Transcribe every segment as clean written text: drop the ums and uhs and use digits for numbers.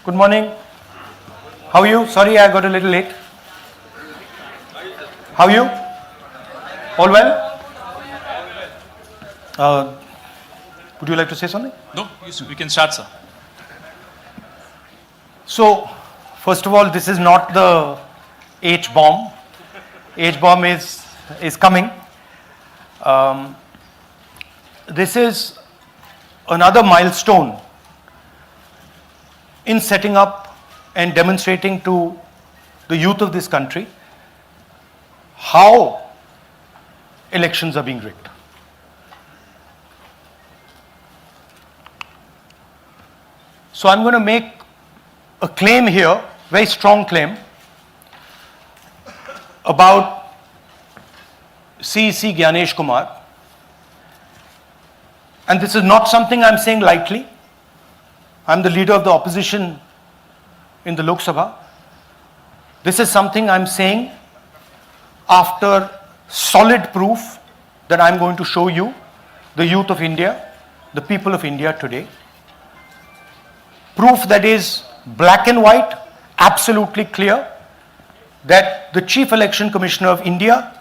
Good morning. How are you? Sorry, I got a little late. How are you? All well? Would you like to say something? No, we can start, sir. So, first of all, this is not the H-bomb. H-bomb is coming. This is another milestone in setting up and demonstrating to the youth of this country how elections are being rigged. So I'm going to make a claim here, very strong claim, about CEC Gyanesh Kumar. And this is not something I'm saying lightly. I'm the leader of the opposition in the Lok Sabha. This is something I'm saying after solid proof that I'm going to show you, the youth of India, the people of India today. Proof that is black and white, absolutely clear, that the Chief Election Commissioner of India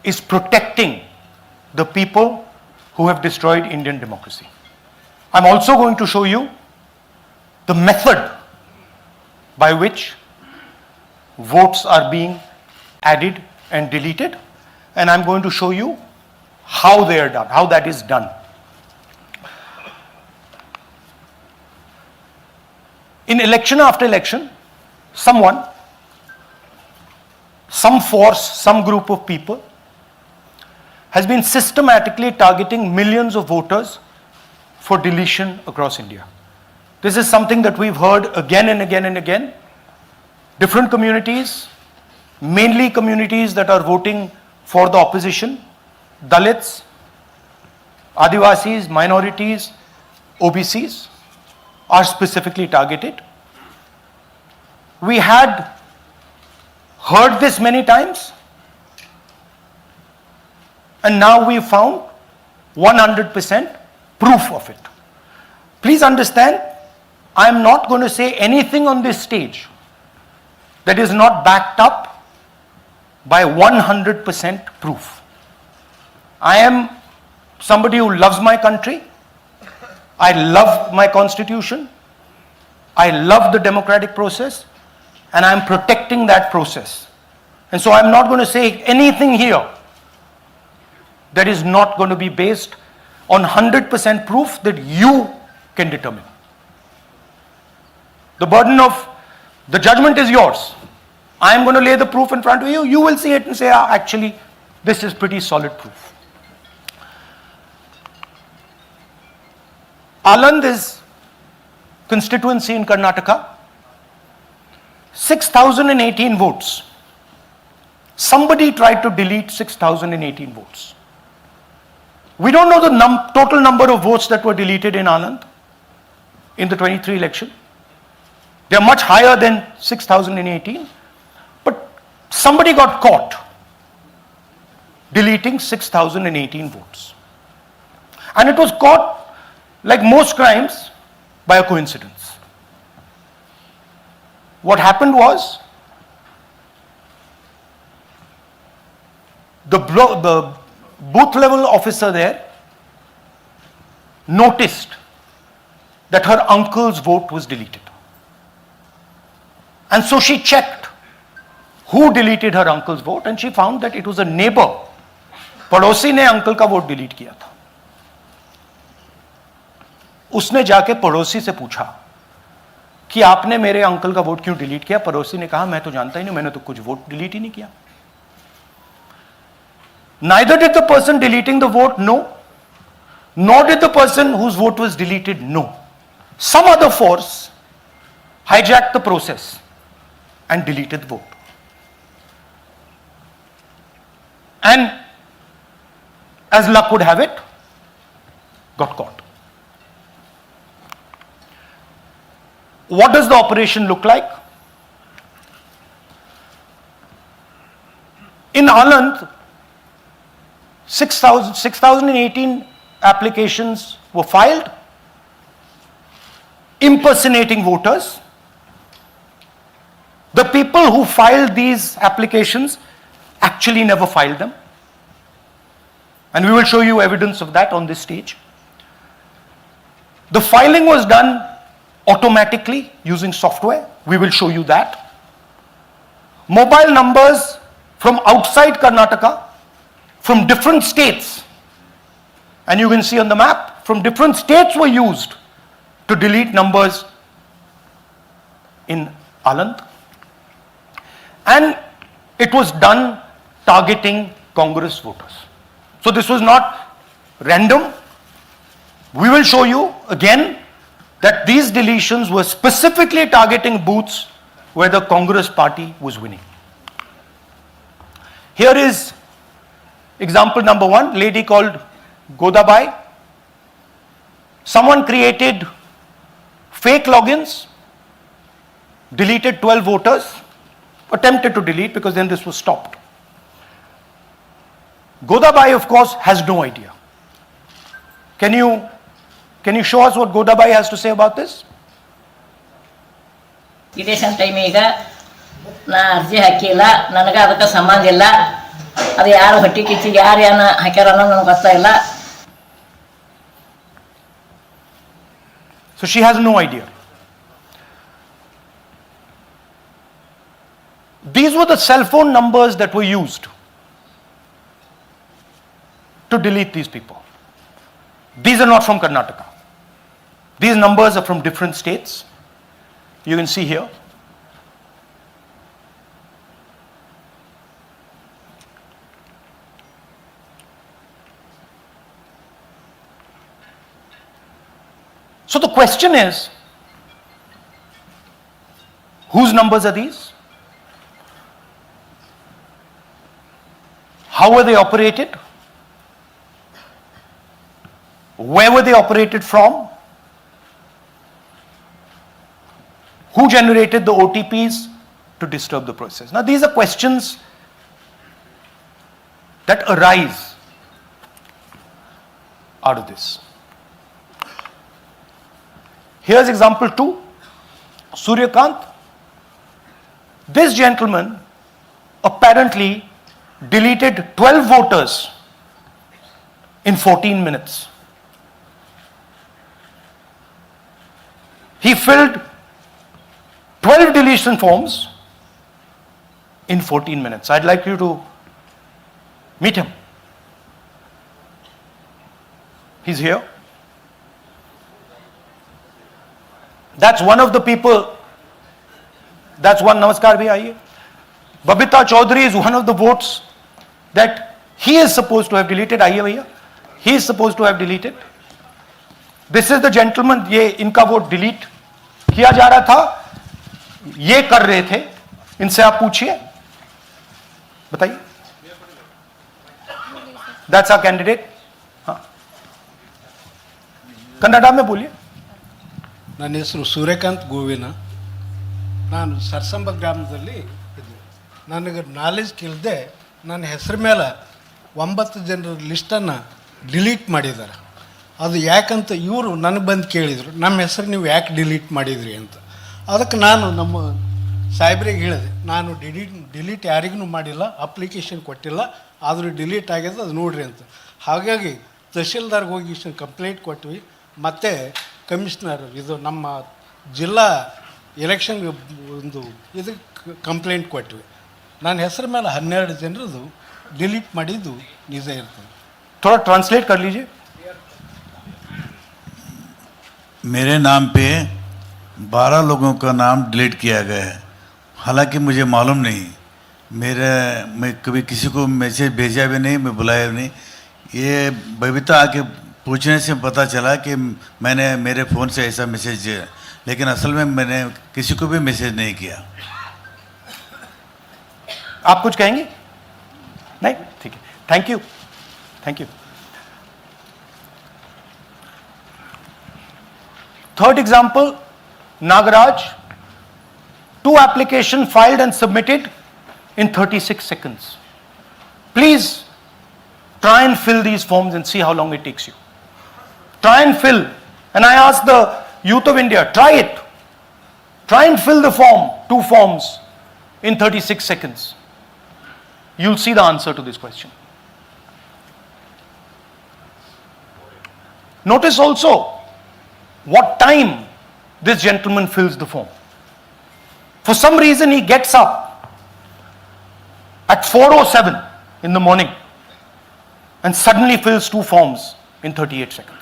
is protecting the people who have destroyed Indian democracy. I'm also going to show you the method by which votes are being added and deleted, and I'm going to show you how they are done, how that is done. In election after election, someone, some force, some group of people has been systematically targeting millions of voters for deletion across India. This is something that we've heard again and again and again. Different communities, mainly communities that are voting for the opposition, Dalits, Adivasis, minorities, OBCs, are specifically targeted. We had heard this many times, and now we found 100% proof of it. Please understand, I am not going to say anything on this stage that is not backed up by 100% proof. I am somebody who loves my country. I love my constitution. I love the democratic process, and I am protecting that process. And so I'm not going to say anything here that is not going to be based on 100% proof that you can determine. The burden of the judgment is yours. I am going to lay the proof in front of you. You will see it and say, actually, this is pretty solid proof. Aland is constituency in Karnataka. 6,018 votes. Somebody tried to delete 6,018 votes. We don't know the total number of votes that were deleted in Aland in the 23 election. They are much higher than 6,018. But somebody got caught deleting 6,018 votes. And it was caught, like most crimes, by a coincidence. What happened was, the booth level officer there noticed that her uncle's vote was deleted. And so she checked who deleted her uncle's vote, and she found that it was a neighbor. पड़ोसी ने uncle का vote delete किया था. उसने जाके पड़ोसी से पूछा कि आपने मेरे अंकल का वोट क्यों डिलीट किया. पड़ोसी ने कहा, मैं तो जानता ही नहीं, मैंने तो कुछ वोट डिलीट ही नहीं किया. Neither did the person deleting the vote know, nor did the person whose vote was deleted know. Some other force hijacked the process and deleted the vote. And as luck would have it, got caught. What does the operation look like? In Aland, 6,018 applications were filed. impersonating voters. The people who filed these applications actually never filed them. And we will show you evidence of that on this stage. The filing was done automatically using software. We will show you that. Mobile numbers from outside Karnataka, from different states, and you can see on the map, from different states were used to delete numbers in Aland. And it was done targeting Congress voters. So this was not random. We will show you again that these deletions were specifically targeting booths where the Congress party was winning. Here is example number 1, lady called Godabai. Someone created fake logins, deleted 12 voters, attempted to delete because then this was stopped. Godabai, of course, has no idea. Can you show us what Godabai has to say about this? Election time ಈಗ ನಾ ಅರ್ಜಿ ಹಾಕಿಲ್ಲ, ನನಗೆ ಅದಕ್ಕೆ ಸಂಬಂಧ ಇಲ್ಲ, ಅದು ಯಾರು ಹೊಟ್ಟಿ ಕಿಚ್ಚಿಗೆ ಯಾರು ಏನ ಹಾಕ್ಯಾರ ಅನ್ನೋದು ನನಗೆ ಗೊತ್ತಾಗಿಲ್ಲ. So she has no idea. These were the cell phone numbers that were used to delete these people. These are not from Karnataka. These numbers are from different states. You can see here. So the question is, whose numbers are these? How were they operated? Where were they operated from? Who generated the OTPs to disturb the process? Now these are questions that arise out of this. Here's example 2, Suryakant. This gentleman apparently deleted 12 voters in 14 minutes. He filled 12 deletion forms in 14 minutes. I'd like you to meet him. He's here. That's one of the people. That's one. Namaskar bhi aiye. Babita Chaudhary is one of the votes that he is supposed to have deleted. Aiye bhaiya. He is supposed to have deleted. This is the gentleman. ये इनका vote delete किया जा रहा था, ये कर रहे थे. इनसे आप पूछिए, बताइए. That's our candidate. हाँ, कन्नड़ा में बोलिए. ನನ್ನ ಹೆಸರು ಸೂರ್ಯಕಾಂತ್ ಗೋವಿನ. ನಾನು ಸರ್ಸಂಬ ಗ್ರಾಮದಲ್ಲಿ ಇದ್ದೆ. ನನಗೆ ನಾಲೆಜ್ ಕೇಳಿದೆ, ನನ್ನ ಹೆಸರು ಮೇಲೆ 9 ಜನರ ಲಿಸ್ಟನ್ನು ಡಿಲೀಟ್ ಮಾಡಿದ್ದಾರೆ. ಅದು ಯಾಕಂತ ಇವರು ನನಗೆ ಬಂದು ಕೇಳಿದರು, ನಮ್ಮ ಹೆಸರು ನೀವು ಯಾಕೆ ಡಿಲೀಟ್ ಮಾಡಿದ್ರಿ ಅಂತ. ಅದಕ್ಕೆ ನಾನು ನಮ್ಮ ಸಾಹೇಬ್ರಿಗೆ ಹೇಳಿದೆ, ನಾನು ಡಿಲೀಟ್ ಯಾರಿಗೂ ಮಾಡಿಲ್ಲ, ಅಪ್ಲಿಕೇಶನ್ ಕೊಟ್ಟಿಲ್ಲ, ಆದರೂ ಡಿಲೀಟ್ ಆಗಿದೆ, ಅದು ನೋಡ್ರಿ ಅಂತ. ಹಾಗಾಗಿ ತಹಶೀಲ್ದಾರ್ಗೆ ಹೋಗಿ ಕಂಪ್ಲೇಂಟ್ ಕೊಟ್ವಿ. ಮತ್ತು ಕಮಿಷ್ನರ್ ಇದು ನಮ್ಮ ಜಿಲ್ಲಾ ಎಲೆಕ್ಷನ್ ಒಂದು ಇದಕ್ಕೆ ಕಂಪ್ಲೇಂಟ್ ಕೊಟ್ವಿ. ನನ್ನ ಹೆಸರು ಮೇಲೆ 12 ಜನರದು ಡಿಲೀಟ್ ಮಾಡಿದ್ದು ನಿಜ ಇರ್ತದೆ. थोड़ा ट्रांसलेट कर लीजिए. मेरे नाम पे 12 लोगों का नाम डिलीट किया गया है. हालांकि मुझे मालूम नहीं, मैं कभी किसी को मैसेज भेजा भी नहीं, मैं बुलाया भी नहीं. ये बबीता आके पूछने से पता चला कि मैंने मेरे फ़ोन से ऐसा मैसेज दिया, लेकिन असल में मैंने किसी को भी मैसेज नहीं किया. आप कुछ कहेंगे? नहीं, ठीक है. Thank you. Thank you. Third example, Nagaraj. 2 applications filed and submitted in 36 seconds. Please try and fill these forms and see how long it takes you. Try and fill. And I ask the youth of India, try it. Try and fill the form, 2 forms, in 36 seconds. You'll see the answer to this question. Notice also what time this gentleman fills the form. For some reason he gets up at 4:07 in the morning and suddenly fills 2 forms in 38 seconds.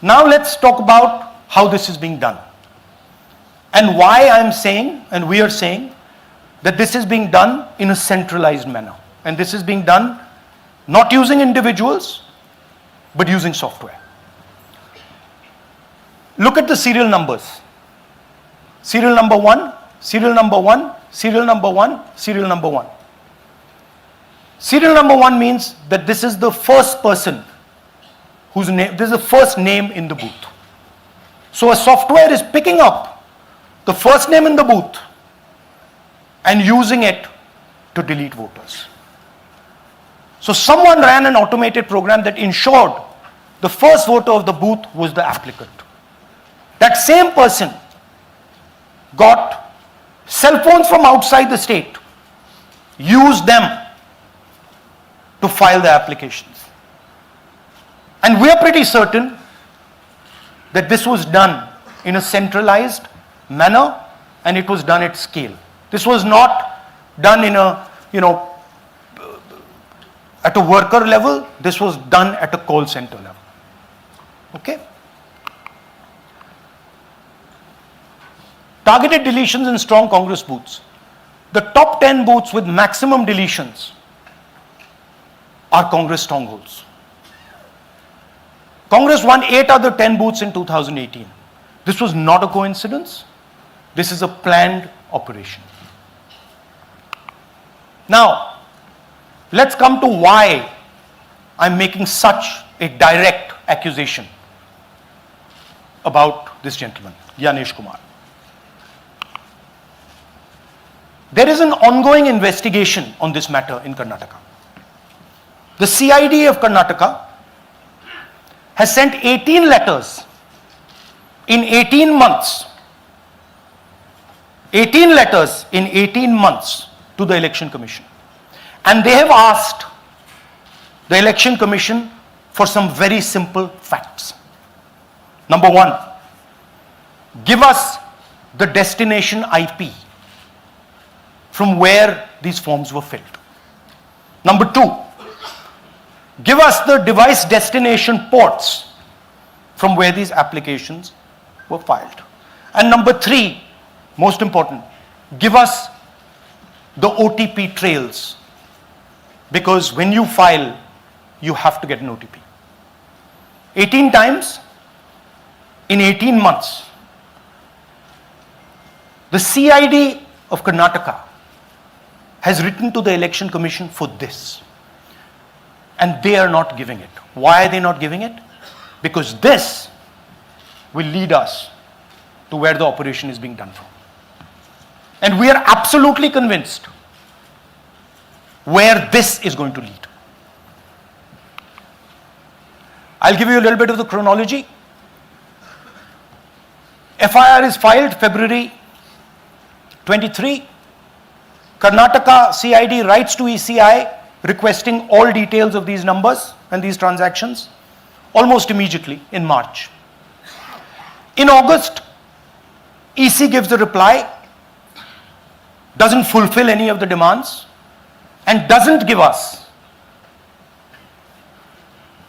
Now let's talk about how this is being done and why I'm saying and we are saying that this is being done in a centralized manner, and this is being done not using individuals but using software. Look at the serial numbers. Serial number 1, serial number 1, serial number 1, serial number 1. Serial number 1 means that this is the first person whose name, this is the first name in the booth. So a software is picking up the first name in the booth and using it to delete voters. So someone ran an automated program that ensured the first voter of the booth was the applicant. That same person got cell phones from outside the state, used them to file the applications. And we are pretty certain that this was done in a centralized manner and it was done at scale. This was not done in a, at a worker level. This was done at a call center level. Okay? Targeted deletions in strong Congress booths. The top 10 booths with maximum deletions are Congress strongholds. Congress won 8 other 10 booths in 2018. This was not a coincidence. This is a planned operation. Now, let's come to why I'm making such a direct accusation about this gentleman, Gyanesh Kumar. There is an ongoing investigation on this matter in Karnataka. The CID of Karnataka has sent 18 letters in 18 months. 18 letters in 18 months to the Election Commission. And they have asked the Election Commission for some very simple facts. Number 1, give us the destination IP from where these forms were filled. Number 2, give us the device destination ports from where these applications were filed. And number 3, most important, give us the OTP trails, because when you file, you have to get an OTP. 18 times in 18 months. The CID of Karnataka has written to the Election Commission for this. And they are not giving it. Why are they not giving it? Because this will lead us to where the operation is being done from. And we are absolutely convinced where this is going to lead. I'll give you a little bit of the chronology. FIR is filed February 23. Karnataka CID writes to ECI requesting all details of these numbers and these transactions almost immediately in March. In August, EC gives a reply, doesn't fulfill any of the demands, and doesn't give us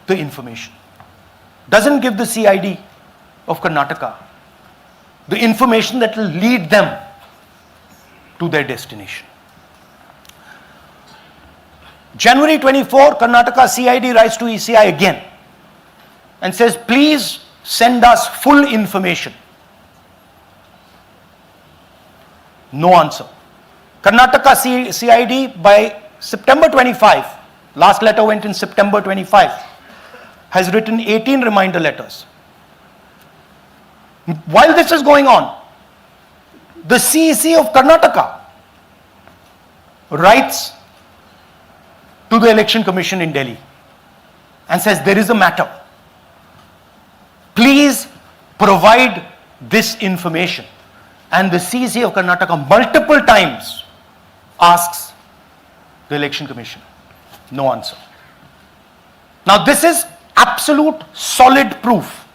the information. Doesn't give the CID of Karnataka the information that will lead them to their destination. January 24, Karnataka CID writes to ECI again and says, please send us full information. No answer. Karnataka CID by September 25, last letter went in September 25, has written 18 reminder letters. While this is going on, the CEC of Karnataka writes to the Election Commission in Delhi and says there is a matter. Please provide this information. And the CC of Karnataka multiple times asks the Election Commission. No answer. Now this is absolute solid proof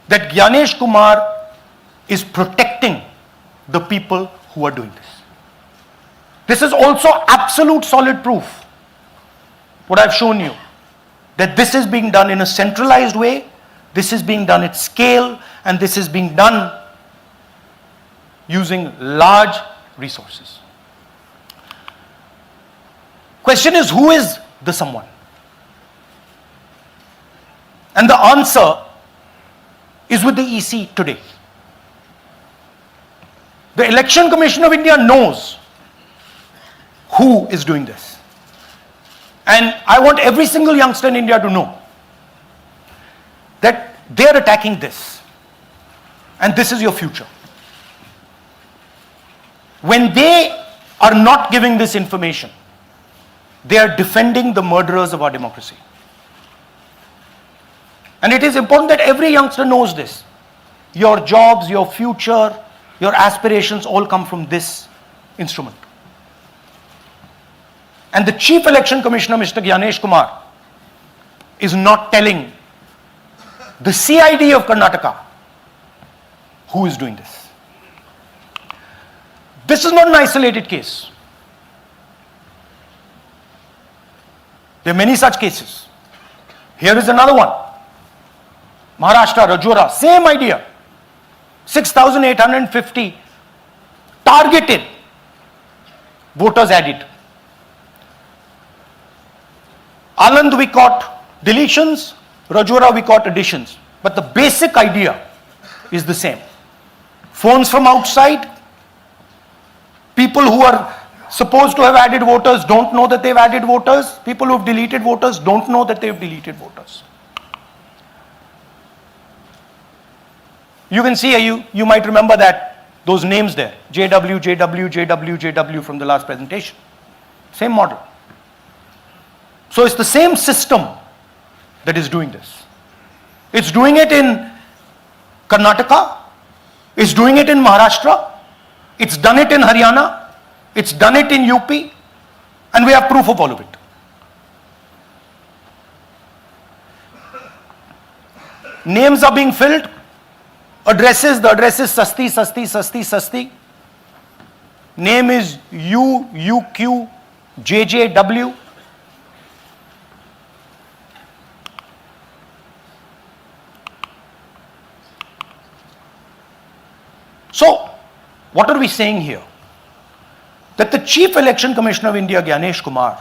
that Gyanesh Kumar is protecting the people who are doing this. This is also absolute solid proof, what I've shown you, that this is being done in a centralized way, this is being done at scale, and this is being done using large resources. Question is, who is the someone? And the answer is with the EC today. The Election Commission of India knows who is doing this. And I want every single youngster in India to know that they are attacking this. And this is your future. When they are not giving this information, they are defending the murderers of our democracy. And it is important that every youngster knows this. Your jobs, your future, your aspirations all come from this instrument. And the Chief Election Commissioner, Mr. Gyanesh Kumar, is not telling the CID of Karnataka who is doing this. This is not an isolated case. There are many such cases. Here is another one. Maharashtra, Rajora, same idea. 6,850 targeted voters added. Anand we caught deletions, Rajora we caught additions. But the basic idea is the same. Phones from outside, people who are supposed to have added voters don't know that they've added voters, people who have deleted voters don't know that they've deleted voters. You can see, you might remember that, those names there, JW, JW, JW, JW from the last presentation. Same model. So it's the same system that is doing this. It's doing it in Karnataka, it's doing it in Maharashtra, it's done it in Haryana, it's done it in UP, and we have proof of all of it. Names are being filled, addresses, the address is Sasti, Sasti, Sasti, Sasti. Name is UQ, JJW. So, what are we saying here? That the Chief Election Commissioner of India, Gyanesh Kumar,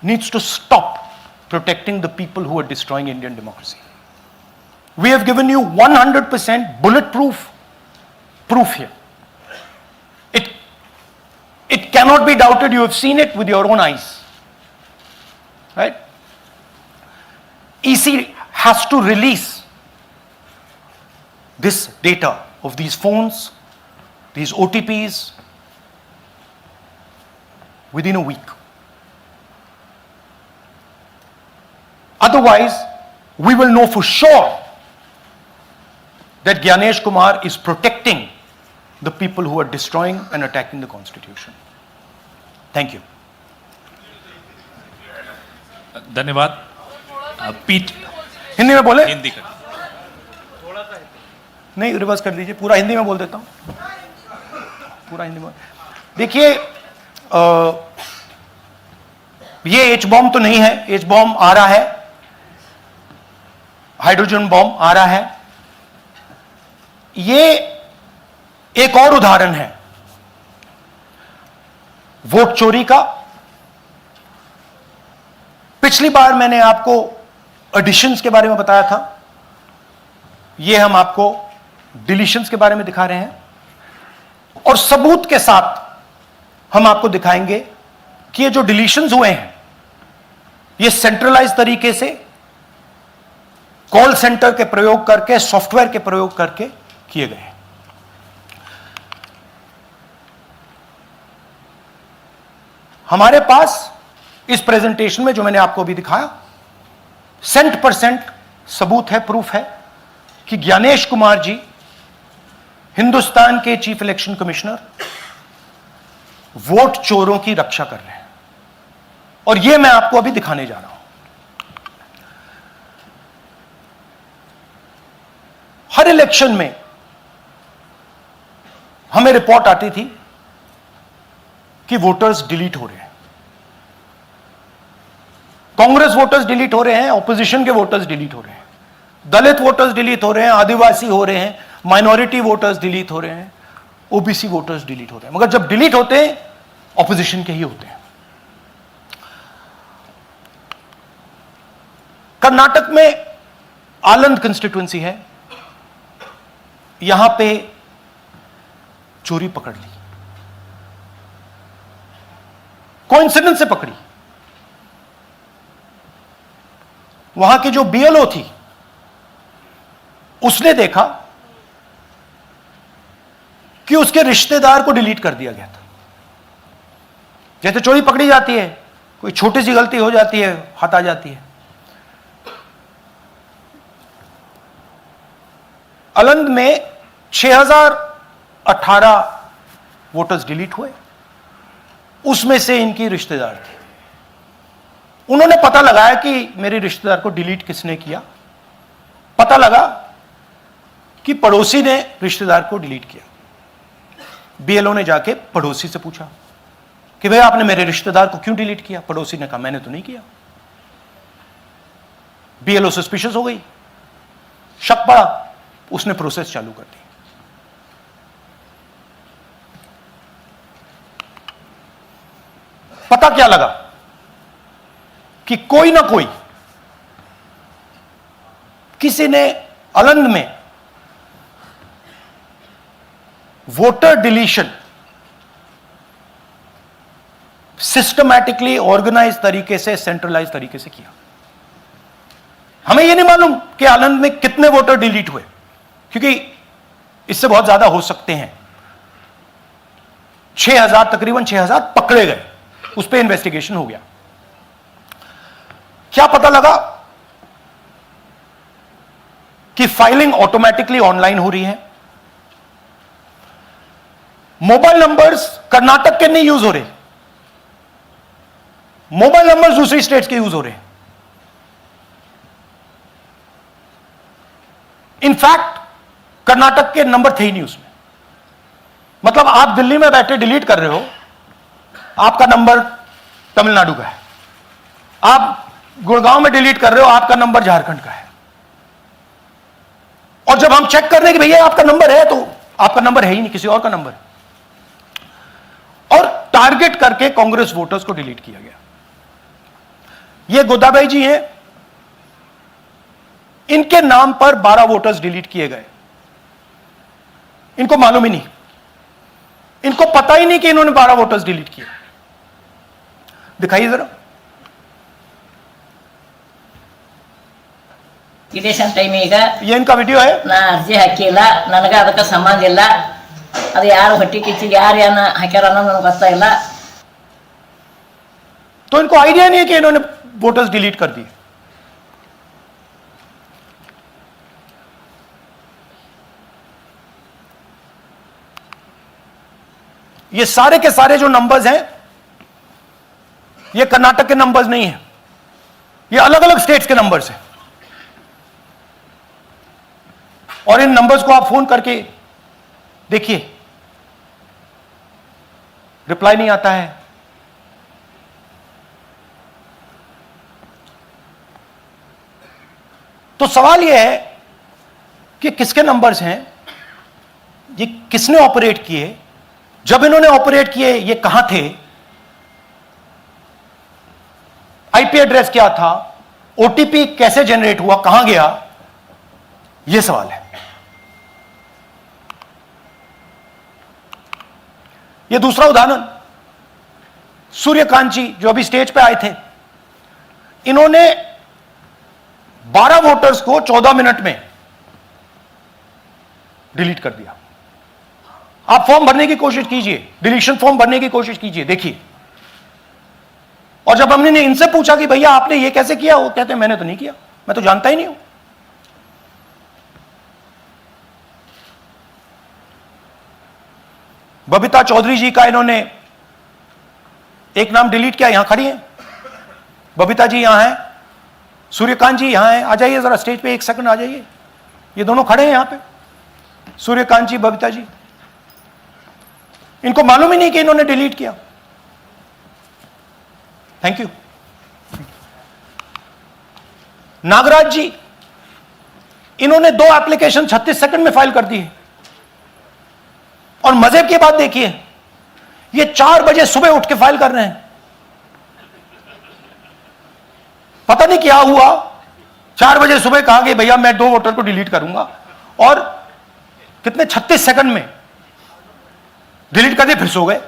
needs to stop protecting the people who are destroying Indian democracy. We have given you 100% bulletproof proof here. It cannot be doubted. You have seen it with your own eyes. Right? EC has to release this data of these phones, these OTPs, within a week. Otherwise, we will know for sure that Gyanesh Kumar is protecting the people who are destroying and attacking the constitution. Thank you. धन्यवाद पीठ हिंदी में बोले? हिंदी का नहीं, reverse कर दीजिए, पूरा हिंदी में बोल देता हूं, पूरा हिंदी में। देखिए, ये एच बॉम्ब तो नहीं है, एच बॉम्ब आ रहा है, हाइड्रोजन बॉम्ब आ रहा है। ये एक और उदाहरण है वोट चोरी का। पिछली बार मैंने आपको एडिशंस के बारे में बताया था, ये हम आपको डिलीशंस के बारे में दिखा रहे हैं, और सबूत के साथ हम आपको दिखाएंगे कि ये जो डिलीशंस हुए हैं ये सेंट्रलाइज तरीके से कॉल सेंटर के प्रयोग करके, सॉफ्टवेयर के प्रयोग करके किए गए हैं। हमारे पास इस प्रेजेंटेशन में जो मैंने आपको अभी दिखाया 100% सबूत है, प्रूफ है कि ज्ञानेश कुमार जी हिंदुस्तान के चीफ इलेक्शन कमिश्नर वोट चोरों की रक्षा कर रहे हैं, और यह मैं आपको अभी दिखाने जा रहा हूं। हर इलेक्शन में हमें रिपोर्ट आती थी कि वोटर्स डिलीट हो रहे हैं, कांग्रेस वोटर्स डिलीट हो रहे हैं, ऑपोजिशन के वोटर्स डिलीट हो रहे हैं, दलित वोटर्स डिलीट हो रहे हैं, आदिवासी हो रहे हैं, माइनॉरिटी वोटर्स डिलीट हो रहे हैं, ओबीसी वोटर्स डिलीट हो रहे हैं। मगर जब डिलीट होते हैं ऑपोजिशन के ही होते हैं। कर्नाटक में आलंद कंस्टिट्यूएंसी है, यहां पे चोरी पकड़ ली, कोइंसिडेंस से पकड़ी। वहां की जो बीएलओ थी उसने देखा कि उसके रिश्तेदार को डिलीट कर दिया गया था। जैसे चोरी पकड़ी जाती है, कोई छोटी सी गलती हो जाती है, हाथ आ जाती है। अलंद में 6018 वोटर्स डिलीट हुए, उसमें से इनकी रिश्तेदार थे। उन्होंने पता लगाया कि मेरे रिश्तेदार को डिलीट किसने किया। पता लगा कि पड़ोसी ने रिश्तेदार को डिलीट किया। बीएलओ ने जाके पड़ोसी से पूछा कि भाई आपने मेरे रिश्तेदार को क्यों डिलीट किया। पड़ोसी ने कहा मैंने तो नहीं किया। बीएलओ सस्पिशियस हो गई, शक पड़ा, उसने प्रोसेस चालू कर दी। पता क्या लगा कि कोई ना कोई, किसी ने अलंद में वोटर डिलीशन सिस्टमैटिकली ऑर्गेनाइज तरीके से, सेंट्रलाइज तरीके से किया। हमें यह नहीं मालूम कि आलंद में कितने वोटर डिलीट हुए, क्योंकि इससे बहुत ज्यादा हो सकते हैं। 6000, तकरीबन 6000 पकड़े गए, उस पर इन्वेस्टिगेशन हो गया। क्या पता लगा कि फाइलिंग ऑटोमेटिकली ऑनलाइन हो रही है। मोबाइल नंबर्स कर्नाटक के नहीं यूज हो रहे, मोबाइल नंबर्स दूसरी स्टेट्स के यूज हो रहे हैं। इनफैक्ट कर्नाटक के नंबर थे ही नहीं उसमें। मतलब आप दिल्ली में बैठे डिलीट कर रहे हो, आपका नंबर तमिलनाडु का है। आप गुड़गांव में डिलीट कर रहे हो, आपका नंबर झारखंड का है। और जब हम चेक कर रहे हैं कि भैया आपका नंबर है, तो आपका नंबर है ही नहीं, किसी और का नंबर है। और टारगेट करके कांग्रेस वोटर्स को डिलीट किया गया। ये गोदाबाई जी हैं, इनके नाम पर 12 वोटर्स डिलीट किए गए। इनको मालूम ही नहीं, इनको पता ही नहीं कि इन्होंने 12 वोटर्स डिलीट किए। दिखाइए जरा। ಇಲೆಕ್ಷನ್ ಟೈಮ್ ಈಗ ये इनका वीडियो है। ನಾ ಅರ್ಜಿ ಹಾಕಿಲ್ಲ, ನನಗೆ ಅದಕ್ಕೆ ಸಂಬಂಧ ಇಲ್ಲ। ಅದು ಯಾರು ಹೊಟ್ಟಿ ಕಿಚ್ಚಿಗೆ ಯಾರು ಏನ ಹಾಕ್ಯಾರ ಅನ್ನೋದು ನನಗೆ ಗೊತ್ತಾಗಿಲ್ಲ। तो इनको आइडिया नहीं है कि इन्होंने वोटर्स डिलीट कर दिए। ये सारे के सारे जो नंबर्स हैं, ये कर्नाटक के नंबर्स नहीं है, ये अलग अलग स्टेट्स के नंबर्स हैं। और इन नंबर्स को आप फोन करके देखिए, रिप्लाई नहीं आता है। तो सवाल यह है कि किसके नंबर्स हैं, ये किसने ऑपरेट किए, जब इन्होंने ऑपरेट किए ये कहां थे, आईपी एड्रेस क्या था, ओटीपी कैसे जनरेट हुआ, कहां गया, यह सवाल है। यह दूसरा उदाहरण, सूर्यकांत जी जो अभी स्टेज पे आए थे, इन्होंने 12 वोटर्स को 14 मिनट में डिलीट कर दिया। आप फॉर्म भरने की कोशिश कीजिए, डिलीशन फॉर्म भरने की कोशिश कीजिए, देखिए और जब हमने इनसे पूछा कि भैया आपने ये कैसे किया, वो कहते हैं मैंने तो नहीं किया, मैं तो जानता ही नहीं हूं। बबीता चौधरी जी का इन्होंने एक नाम डिलीट किया, यहां खड़ी हैं बबीता जी, यहां हैं, सूर्यकांत जी यहां हैं, आ जाइए जरा स्टेज पे, एक सेकंड आ जाइए, ये दोनों खड़े हैं यहां पे, सूर्यकांत जी, बबीता जी। इनको मालूम ही नहीं कि इन्होंने डिलीट किया। Thank you. नागराज जी, इन्होंने 2 एप्लीकेशन 36 सेकंड में फाइल कर दी है। और मजे की बात देखिए, ये 4 बजे सुबह उठ के फाइल कर रहे हैं। पता नहीं क्या हुआ, 4 बजे सुबह कहा कि भैया मैं 2 वोटर को डिलीट करूंगा, और कितने 36 सेकंड में डिलीट कर दिए, फिर सो गए।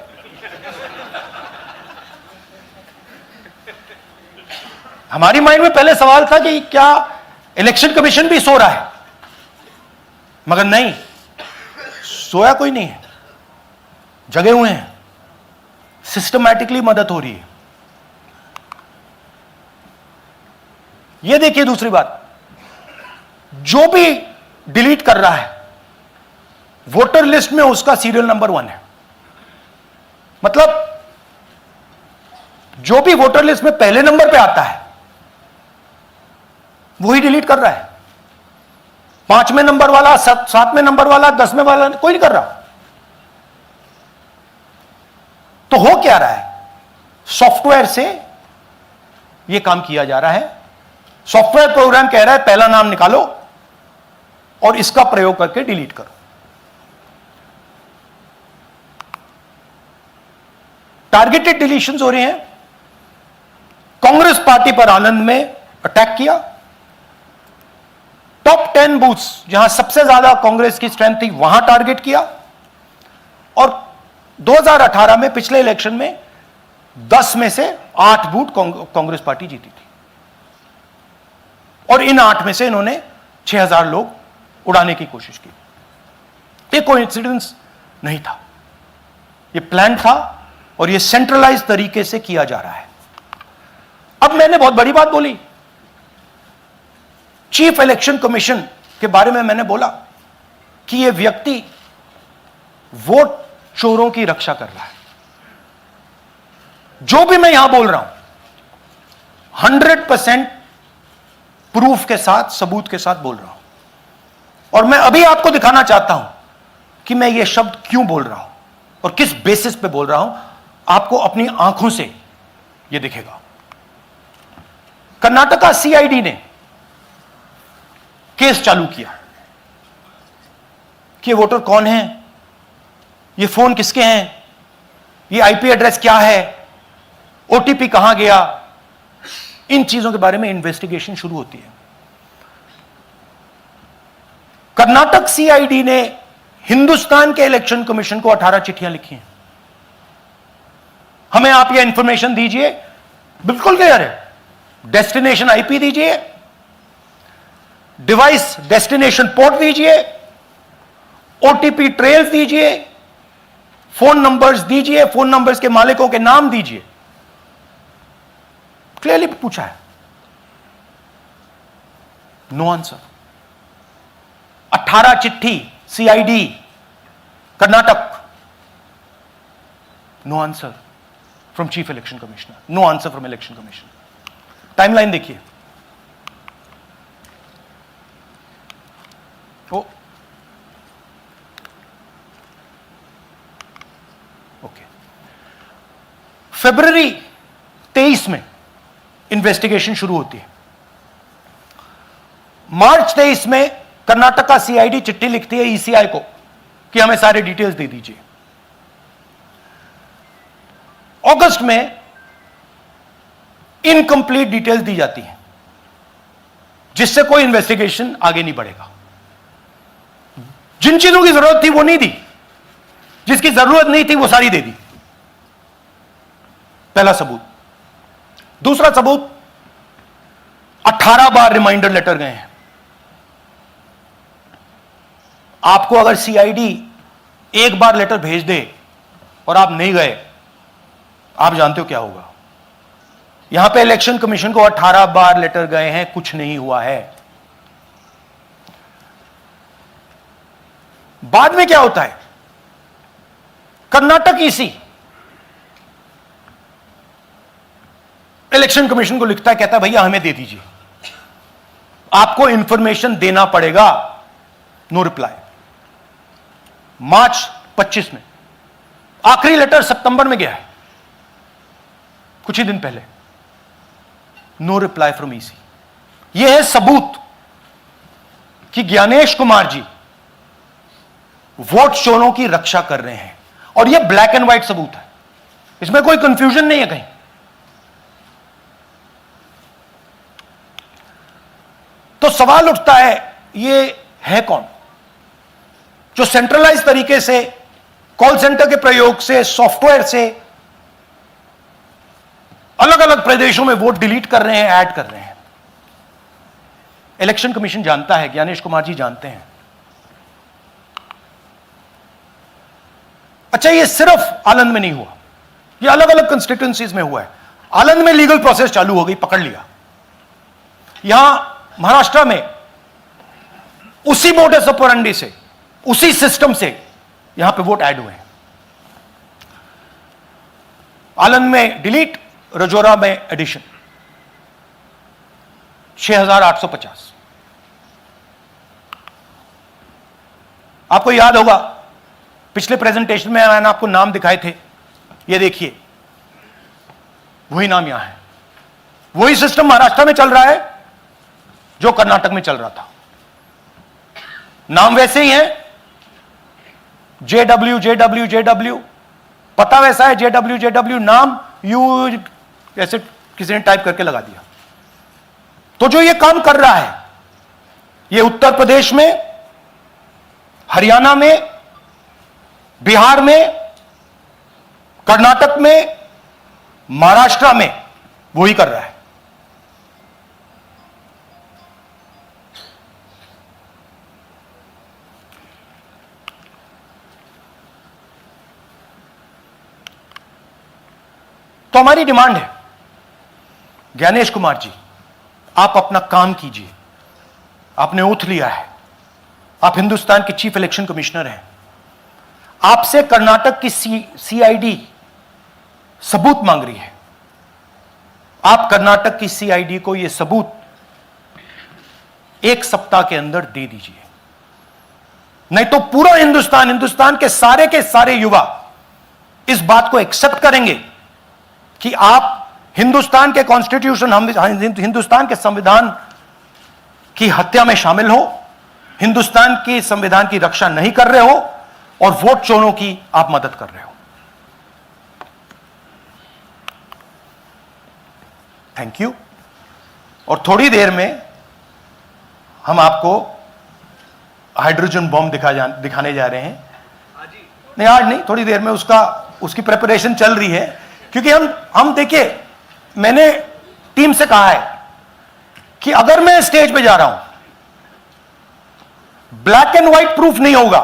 हमारी माइंड में पहले सवाल था कि क्या इलेक्शन कमीशन भी सो रहा है, मगर नहीं, सोया कोई नहीं है, जगे हुए हैं, सिस्टमैटिकली मदद हो रही है। यह देखिए दूसरी बात, जो भी डिलीट कर रहा है वोटर लिस्ट में उसका सीरियल नंबर 1 है। मतलब जो भी वोटर लिस्ट में पहले नंबर पे आता है वही डिलीट कर रहा है। 5वें नंबर वाला, 7वें नंबर वाला, 10वें वाला कोई नहीं कर रहा। तो हो क्या रहा है, सॉफ्टवेयर से यह काम किया जा रहा है। सॉफ्टवेयर प्रोग्राम कह रहा है पहला नाम निकालो और इसका प्रयोग करके डिलीट करो। टारगेटेड डिलीशंस हो रहे हैं। कांग्रेस पार्टी पर आनंद में अटैक किया। टॉप 10 बूथ्स जहां सबसे ज्यादा कांग्रेस की स्ट्रेंथ थी वहां टारगेट किया। और 2018 में पिछले इलेक्शन में 10 में से 8 बूथ कांग्रेस पार्टी जीती थी, और इन 8 में से इन्होंने 6000 लोग उड़ाने की कोशिश की। ये कोइंसिडेंस नहीं था, ये प्लान था, और ये सेंट्रलाइज तरीके से किया जा रहा है। अब मैंने बहुत बड़ी बात बोली, चीफ इलेक्शन कमीशन के बारे में मैंने बोला कि यह व्यक्ति वोट चोरों की रक्षा कर रहा है। जो भी मैं यहां बोल रहा हूं 100% प्रूफ के साथ, सबूत के साथ बोल रहा हूं। और मैं अभी आपको दिखाना चाहता हूं कि मैं ये शब्द क्यों बोल रहा हूं और किस बेसिस पे बोल रहा हूं। आपको अपनी आंखों से ये दिखेगा। कर्नाटका सीआईडी ने केस चालू किया कि वोटर कौन है, ये फोन किसके हैं, ये आईपी एड्रेस क्या है, ओटीपी कहां गया, इन चीजों के बारे में इन्वेस्टिगेशन शुरू होती है। कर्नाटक सीआईडी ने हिंदुस्तान के इलेक्शन कमीशन को 18 चिट्ठियां लिखी हैं। हमें आप ये इंफॉर्मेशन दीजिए, बिल्कुल क्लियर है, डेस्टिनेशन आईपी दीजिए, डिवाइस डेस्टिनेशन पोर्ट दीजिए, ओटीपी ट्रेल्स दीजिए, फोन नंबर्स दीजिए, फोन नंबर्स के मालिकों के नाम दीजिए। क्लियरली पूछा है, नो आंसर। 18 चिट्ठी CID Karnataka, no answer from chief election commissioner, no answer from election commission. Timeline देखिए, ओके, फरवरी 23 में इन्वेस्टिगेशन शुरू होती है। मार्च 23 में कर्नाटका सीआईडी चिट्ठी लिखती है ईसीआई को कि हमें सारे डिटेल्स दे दीजिए। अगस्त में इनकंप्लीट डिटेल्स दी जाती हैं, जिससे कोई इन्वेस्टिगेशन आगे नहीं बढ़ेगा। जिन चीजों की जरूरत थी वो नहीं दी, जिसकी जरूरत नहीं थी वो सारी दे दी। पहला सबूत। दूसरा सबूत, 18 बार रिमाइंडर लेटर गए हैं। आपको अगर सीआईडी एक बार लेटर भेज दे और आप नहीं गए, आप जानते हो क्या होगा। यहां पे इलेक्शन कमीशन को 18 बार लेटर गए हैं, कुछ नहीं हुआ है। बाद में क्या होता है, कर्नाटक ईसी इलेक्शन कमीशन को लिखता है, कहता है भैया हमें दे दीजिए, आपको इंफॉर्मेशन देना पड़ेगा। No reply. मार्च 25 में आखिरी लेटर सितंबर में गया है, कुछ ही दिन पहले। No reply from EC. यह है सबूत कि ज्ञानेश कुमार जी वोट चोरों की रक्षा कर रहे हैं, और यह ब्लैक एंड व्हाइट सबूत है, इसमें कोई कंफ्यूजन नहीं है कहीं। तो सवाल उठता है, ये है कौन जो सेंट्रलाइज तरीके से कॉल सेंटर के प्रयोग से, सॉफ्टवेयर से अलग अलग प्रदेशों में वोट डिलीट कर रहे हैं, ऐड कर रहे हैं? इलेक्शन कमीशन जानता है, ज्ञानेश कुमार जी जानते हैं। अच्छा, ये सिर्फ आनंद में नहीं हुआ, ये अलग अलग कंस्टिट्यूएंसीज में हुआ है। आनंद में लीगल प्रोसेस चालू हो गई, पकड़ लिया। यहां महाराष्ट्र में उसी मोडस ऑपरेंडी से, उसी सिस्टम से यहां पे वोट ऐड हुए हैं। आनंद में डिलीट, रजौरा में एडिशन, 6850। आपको याद होगा पिछले प्रेजेंटेशन में मैंने आपको नाम दिखाए थे, ये देखिए वही नाम यहां है। वही सिस्टम महाराष्ट्र में चल रहा है जो कर्नाटक में चल रहा था। नाम वैसे ही है, JW, पता वैसा है, JW, नाम यू ऐसे किसी ने टाइप करके लगा दिया। तो जो ये काम कर रहा है, ये उत्तर प्रदेश में, हरियाणा में, बिहार में, कर्नाटक में, महाराष्ट्र में वही कर रहा है। तो हमारी डिमांड है, ज्ञानेश कुमार जी, आप अपना काम कीजिए। आपने ओथ लिया है, आप हिंदुस्तान के चीफ इलेक्शन कमिश्नर हैं। आपसे कर्नाटक की सीआईडी सबूत मांग रही है। आप कर्नाटक की सीआईडी को यह सबूत 1 सप्ताह के अंदर दे दीजिए, नहीं तो पूरा हिंदुस्तान के सारे युवा इस बात को एक्सेप्ट करेंगे कि आप हिंदुस्तान के कॉन्स्टिट्यूशन, हिंदुस्तान के संविधान की हत्या में शामिल हो, हिंदुस्तान के संविधान की रक्षा नहीं कर रहे हो, और वोट चोरों की आप मदद कर रहे हो। Thank you. और थोड़ी देर में हम आपको हाइड्रोजन बॉम्ब दिखाने जा रहे हैं। नहीं, आज नहीं, थोड़ी देर में उसकी प्रिपरेशन चल रही है। क्योंकि हम देखिए, मैंने टीम से कहा है कि अगर मैं स्टेज पे जा रहा हूं, ब्लैक एंड व्हाइट प्रूफ नहीं होगा,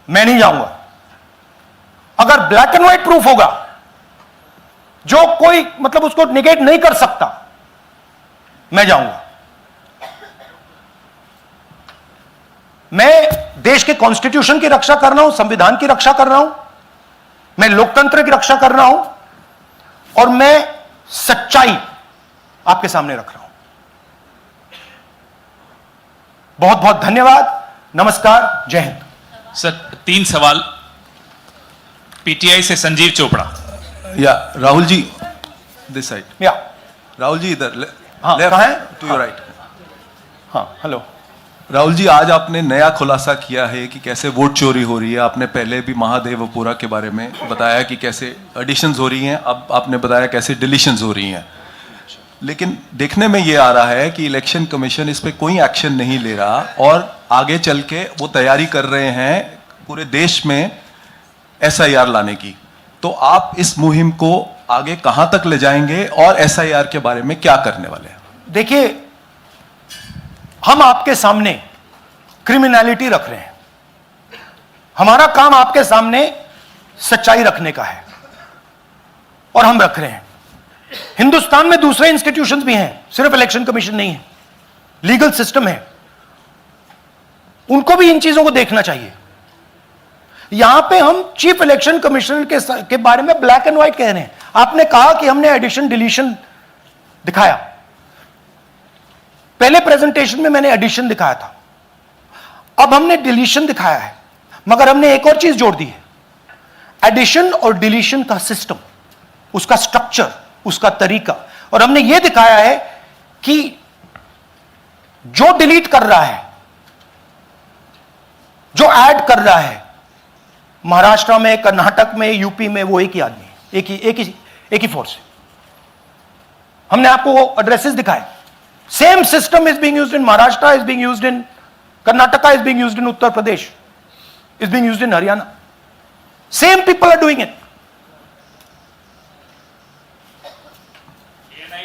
मैं नहीं जाऊंगा। अगर ब्लैक एंड व्हाइट प्रूफ होगा, जो कोई मतलब उसको निगेट नहीं कर सकता, मैं जाऊंगा। मैं देश के कॉन्स्टिट्यूशन की रक्षा कर रहा हूं, संविधान की रक्षा कर रहा हूं, मैं लोकतंत्र की रक्षा कर रहा हूं, और मैं सच्चाई आपके सामने रख रहा हूं। बहुत बहुत धन्यवाद, नमस्कार, जय हिंद। सर 3 सवाल। पीटीआई से संजीव चोपड़ा। या राहुल जी, दिस साइड। या राहुल जी इधर, हाँ, कहाँ है? To your right. हाँ, हेलो। राहुल जी, आज आपने नया खुलासा किया है कि कैसे वोट चोरी हो रही है। आपने पहले भी महादेवपुरा के बारे में बताया कि कैसे एडिशंस हो रही हैं, अब आपने बताया कैसे डिलीशंस हो रही हैं। लेकिन देखने में ये आ रहा है कि इलेक्शन कमीशन इस पर कोई एक्शन नहीं ले रहा, और आगे चल के वो तैयारी कर रहे हैं पूरे देश में SIR लाने की। तो आप इस मुहिम को आगे कहां तक ले जाएंगे, और SIR के बारे में क्या करने वाले हैं? देखिए, हम आपके सामने क्रिमिनलिटी रख रहे हैं, हमारा काम आपके सामने सच्चाई रखने का है। और हम रख रहे हैं। हिंदुस्तान में दूसरे इंस्टीट्यूशंस भी हैं, सिर्फ इलेक्शन कमीशन नहीं है, लीगल सिस्टम है, उनको भी इन चीजों को देखना चाहिए। यहां पे हम चीफ इलेक्शन कमिश्नर के बारे में ब्लैक एंड व्हाइट कह रहे हैं। आपने कहा कि हमने एडिशन डिलीशन दिखाया, पहले प्रेजेंटेशन में मैंने एडिशन दिखाया था, अब हमने डिलीशन दिखाया है, मगर हमने एक और चीज जोड़ दी है, एडिशन और डिलीशन का सिस्टम, उसका स्ट्रक्चर, उसका तरीका। और हमने यह दिखाया है कि जो डिलीट कर रहा है, जो ऐड कर रहा है, महाराष्ट्र में, कर्नाटक में, यूपी में, वो एक ही आदमी है, एक ही फोर्स है। हमने आपको वो एड्रेसेस दिखाए। Same system is being used in Maharashtra, is being used in Karnataka, is being used in Uttar Pradesh, is being used in Haryana. Same people are doing it.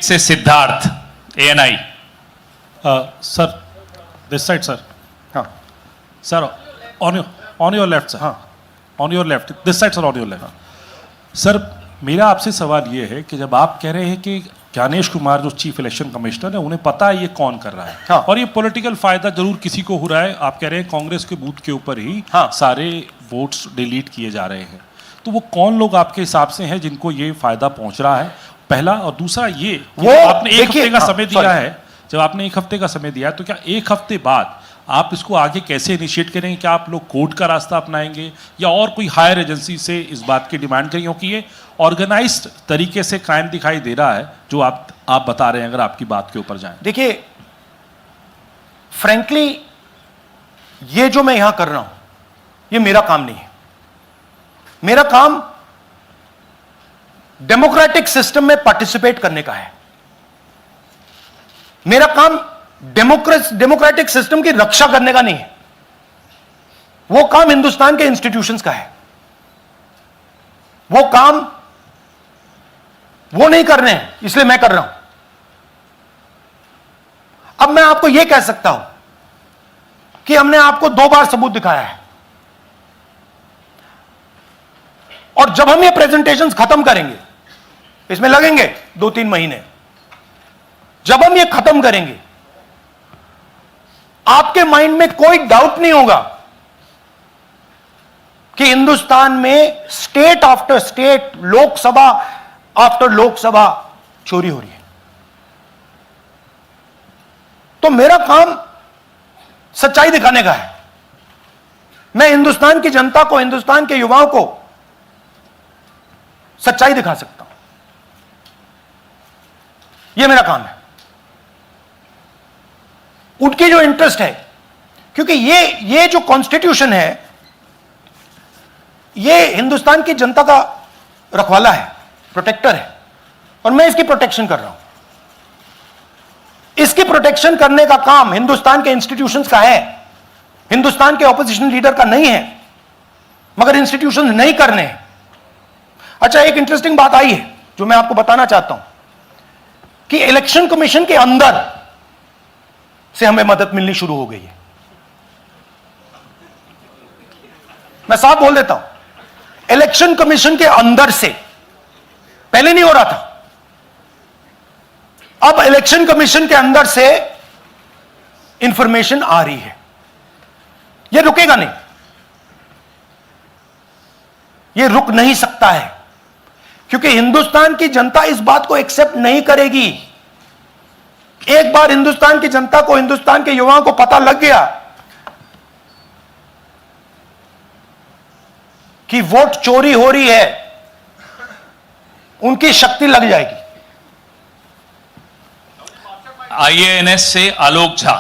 से Siddharth, ANI। Sir, this side, sir. हाँ Sir, on your left, sir. हाँ On your left. This side, sir, on your left. Sir, मेरा आपसे सवाल ये है कि जब आप कह रहे हैं कि ज्ञानेश कुमार जो चीफ इलेक्शन कमिश्नर है, उन्हें पता है ये कौन कर रहा है, हाँ। और ये पॉलिटिकल फायदा जरूर किसी को हो रहा है। आप कह रहे हैं कांग्रेस के बूथ के ऊपर ही हाँ। सारे वोट्स डिलीट किए जा रहे हैं, तो वो कौन लोग आपके हिसाब से हैं जिनको ये फायदा पहुंच रहा है, पहला। और दूसरा ये कि वो जब आपने एक देखिए, हफ्ते का हाँ, समय दिया sorry। है, जब आपने एक हफ्ते का समय दिया है, तो क्या एक हफ्ते बाद आप इसको आगे कैसे इनिशिएट करेंगे? क्या आप लोग कोर्ट का रास्ता अपनाएंगे या और कोई हायर एजेंसी से इस बात की डिमांड करेंगे? क्योंकि ये ऑर्गेनाइज्ड तरीके से क्राइम दिखाई दे रहा है जो आप बता रहे हैं, अगर आपकी बात के ऊपर जाएं। देखिए, फ्रैंकली ये जो मैं यहां कर रहा हूं, ये मेरा काम नहीं है। मेरा काम डेमोक्रेटिक सिस्टम में पार्टिसिपेट करने का है। मेरा काम डेमोक्रेटिक सिस्टम की रक्षा करने का नहीं है। वो काम हिंदुस्तान के इंस्टीट्यूशंस का है। वो काम वो नहीं कर रहे हैं, इसलिए मैं कर रहा हूं। अब मैं आपको यह कह सकता हूं कि हमने आपको 2 बार सबूत दिखाया है, और जब हम ये प्रेजेंटेशंस खत्म करेंगे, इसमें लगेंगे 2-3 महीने, जब हम ये खत्म करेंगे, आपके माइंड में कोई डाउट नहीं होगा कि हिंदुस्तान में state after state, Lok Sabha after Lok Sabha चोरी हो रही है। तो मेरा काम सच्चाई दिखाने का है। मैं हिंदुस्तान की जनता को, हिंदुस्तान के युवाओं को सच्चाई दिखा सकता हूं। यह मेरा काम है। उनकी जो इंटरेस्ट है, क्योंकि ये जो कॉन्स्टिट्यूशन है, ये हिंदुस्तान की जनता का रखवाला है, प्रोटेक्टर है, और मैं इसकी प्रोटेक्शन कर रहा हूं। इसकी प्रोटेक्शन करने का काम हिंदुस्तान के इंस्टीट्यूशंस का है, हिंदुस्तान के ऑपोजिशन लीडर का नहीं है, मगर इंस्टीट्यूशंस नहीं करने हैं। अच्छा, एक इंटरेस्टिंग बात आई है जो मैं आपको बताना चाहता हूं कि इलेक्शन कमीशन के अंदर से हमें मदद मिलनी शुरू हो गई है। मैं साफ बोल देता हूं, इलेक्शन कमीशन के अंदर से, पहले नहीं हो रहा था, अब इलेक्शन कमीशन के अंदर से इंफॉर्मेशन आ रही है। यह रुकेगा नहीं, यह रुक नहीं सकता है, क्योंकि हिंदुस्तान की जनता इस बात को एक्सेप्ट नहीं करेगी। एक बार हिंदुस्तान की जनता को, हिंदुस्तान के युवाओं को पता लग गया कि वोट चोरी हो रही है, उनकी शक्ति लग जाएगी। IANS से आलोक झा।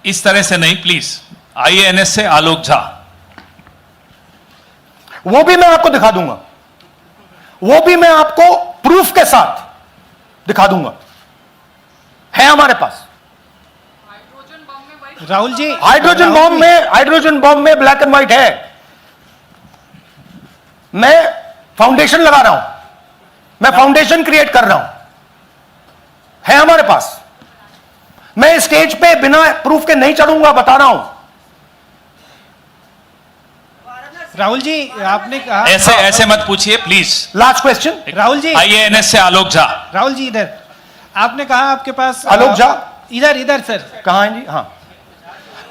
इस तरह से नहीं प्लीज। IANS से आलोक झा। वो भी मैं आपको दिखा दूंगा, वो भी मैं आपको प्रूफ के साथ दिखा दूंगा, है हमारे पास। राहुल जी, हाइड्रोजन बॉम्ब में ब्लैक एंड व्हाइट है। मैं फाउंडेशन लगा रहा हूं, मैं फाउंडेशन क्रिएट कर रहा हूं, है हमारे पास। मैं स्टेज पे बिना प्रूफ के नहीं चढ़ूंगा, बता रहा हूं। राहुल जी आपने कहा, ऐसे ऐसे मत पूछिए please. Last question. Rahul ji, IANS से आलोक झा। राहुल जी इधर, आपने कहा आपके पास आलोक झा इधर सर, कहाँ हैं जी? हाँ,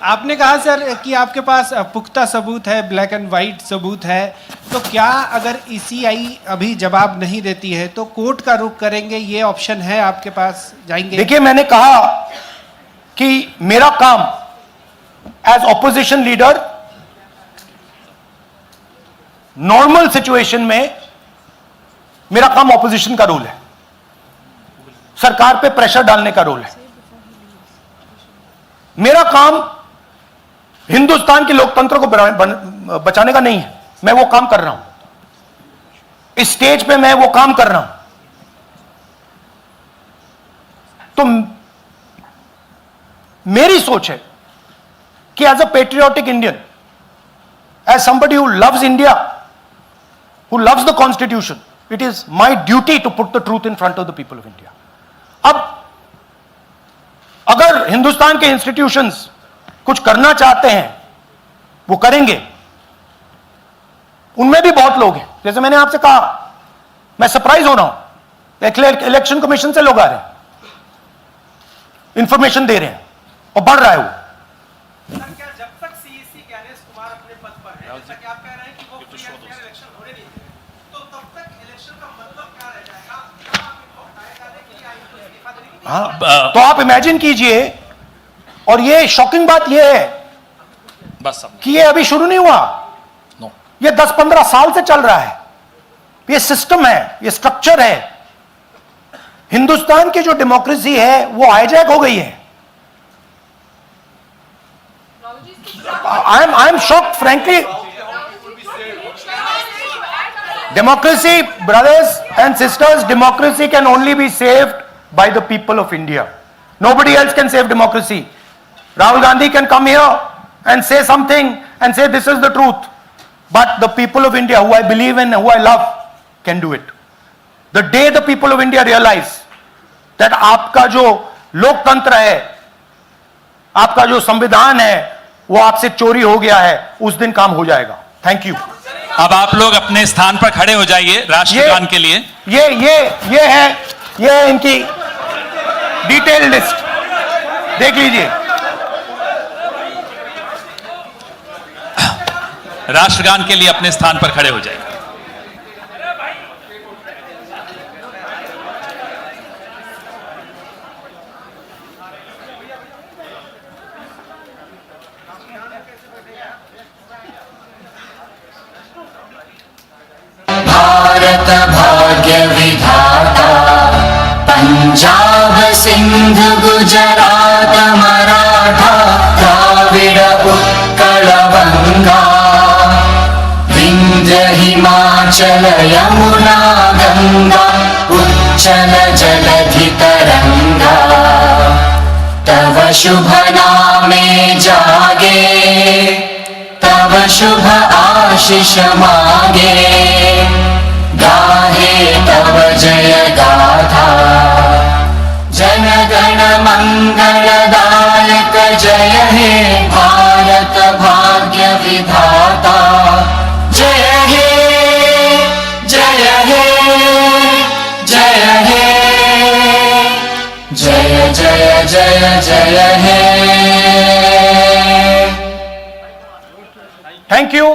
आपने कहा सर कि आपके पास पुख्ता सबूत है, ब्लैक एंड वाइट सबूत है, तो क्या अगर ECI अभी जवाब नहीं देती है तो कोर्ट का रुख करेंगे, ये ऑप्शन है आपके पास, जाएंगे? देखिए मैंने कहा कि मेरा काम as opposition leader normal situation में मेरा काम ऑपोजिशन का रोल है, सरकार पे प्रेशर डालने का रोल है। मेरा काम हिंदुस्तान के लोकतंत्र को बचाने का नहीं है। मैं वो काम कर रहा हूं, इस स्टेज पे मैं वो काम कर रहा हूं। तो मेरी सोच है कि as a patriotic Indian, as somebody who loves India, who loves the constitution, it is my duty to put the truth in front of the people of India. अब अगर हिंदुस्तान के इंस्टीट्यूशंस कुछ करना चाहते हैं वो करेंगे। उनमें भी बहुत लोग हैं, जैसे मैंने आपसे कहा, मैं सरप्राइज हो रहा हूं, इलेक्शन कमीशन से लोग आ रहे हैं, इंफॉर्मेशन दे रहे हैं और बढ़ रहा है वो। सर क्या जब तक CEC ज्ञानेश कुमार अपने पद पर है, जैसा कि आप कह रहे हैं कि वो फ्री एंड फेयर इलेक्शन होने नहीं देंगे, तो तब तक इलेक्शन का मतलब क्या रह जाएगा? क्या आप इनको हटाए जाने के लिए आयुक्त को इस्तीफा देने के लिए? हाँ, तो आप इमेजिन कीजिए, और ये शॉकिंग बात ये है बस अब कि ये अभी शुरू नहीं हुआ, नो। ये 10-15 साल से चल रहा है। ये सिस्टम है, ये स्ट्रक्चर है। हिंदुस्तान की जो डेमोक्रेसी है वो हाईजैक हो गई है। I am shocked frankly. Democracy, brothers and sisters, democracy can only be saved by the people of India. Nobody else can save democracy. Rahul Gandhi can come here and say something and say this is the truth. But the people of India, who I believe in, who I love, can do it. The day the people of India realize that आपका जो लोकतंत्र है, आपका जो संविधान है, वो आपसे चोरी हो गया है, उस दिन काम हो जाएगा। Thank you. अब आप लोग अपने स्थान पर खड़े हो जाइए राष्ट्रगान के लिए। ये है इनकी डिटेल लिस्ट, देख लीजिए। राष्ट्रगान के लिए अपने स्थान पर खड़े हो जाइए। भारत भाग्य विधाता, पंजाब सिंध गुजरात मराठा, द्राविड उत्कल बंगा, विंध्य हिमाचल यमुना गंगा, उच्चल जलधि तरंगा, तव शुभ नामे जागे, तव शुभ आशीष मांगे, गाहे तव जय गाथा, जन गण मंगलदायक जय हे भारत भाग्य विधाता, जय हे जय हे जय हे जय जय जय जय हे। Thank you.